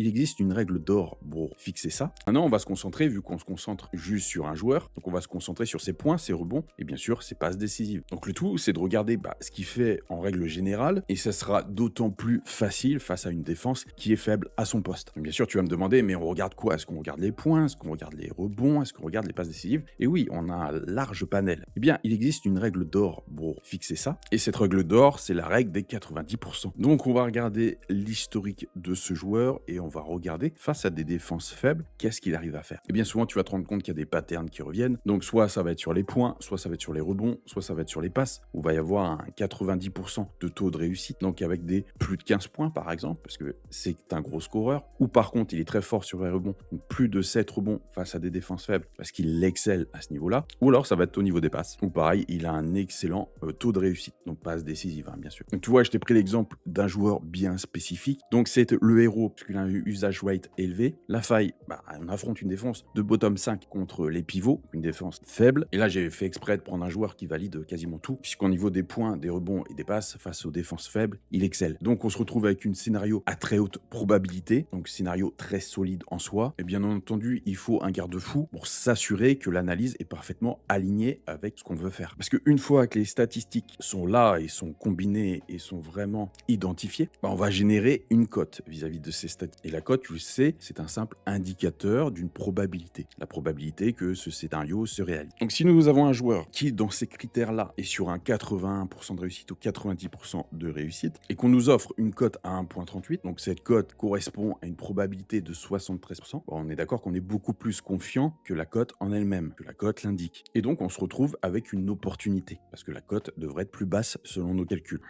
Il existe une règle d'or pour fixer ça. Maintenant, on va se concentrer, vu qu'on se concentre juste sur un joueur, donc on va se concentrer sur ses points, ses rebonds, et bien sûr, ses passes décisives. Donc le tout, c'est de regarder ce qu'il fait en règle générale, et ça sera d'autant plus facile face à une défense qui est faible à son poste. Donc bien sûr, tu vas me demander, mais on regarde quoi? Est-ce qu'on regarde les points? Est-ce qu'on regarde les rebonds? Est-ce qu'on regarde les passes décisives? Et oui, on a un large panel. Eh bien, il existe une règle d'or pour fixer ça, et cette règle d'or, c'est la règle des 90%. Donc on va regarder l'historique de ce joueur, et on va regarder, face à des défenses faibles, qu'est-ce qu'il arrive à faire. Et bien souvent, tu vas te rendre compte qu'il y a des patterns qui reviennent. Donc soit ça va être sur les points, soit ça va être sur les rebonds, soit ça va être sur les passes, où il va y avoir un 90% de taux de réussite, donc avec des plus de 15 points par exemple, parce que c'est un gros scoreur. Ou par contre, il est très fort sur les rebonds, donc plus de 7 rebonds face à des défenses faibles, parce qu'il excelle à ce niveau-là. Ou alors ça va être au niveau des passes, ou pareil, il a un excellent taux de réussite, donc passe décisive, bien sûr. Donc tu vois, je t'ai pris l'exemple d'un joueur bien spécifique, donc c'est le héros, parce qu'il a un usage rate élevé. La faille, on affronte une défense de bottom 5 contre les pivots, une défense faible. Et là, j'ai fait exprès de prendre un joueur qui valide quasiment tout, puisqu'au niveau des points, des rebonds et des passes, face aux défenses faibles, il excelle. Donc on se retrouve avec un scénario à très haute probabilité, donc scénario très solide en soi. Et bien entendu, il faut un garde-fou pour s'assurer que l'analyse est parfaitement alignée avec ce qu'on veut faire. Parce qu'une fois que les statistiques sont là et sont combinées et sont vraiment identifiées, on va générer une cote vis-à-vis de ces statistiques. Et la cote, tu le sais, c'est un simple indicateur d'une probabilité. La probabilité que ce scénario se réalise. Donc si nous avons un joueur qui, dans ces critères-là, est sur un 81% de réussite ou 90% de réussite, et qu'on nous offre une cote à 1,38, donc cette cote correspond à une probabilité de 73%, on est d'accord qu'on est beaucoup plus confiant que la cote en elle-même, que la cote l'indique. Et donc on se retrouve avec une opportunité, parce que la cote devrait être plus basse selon nos calculs.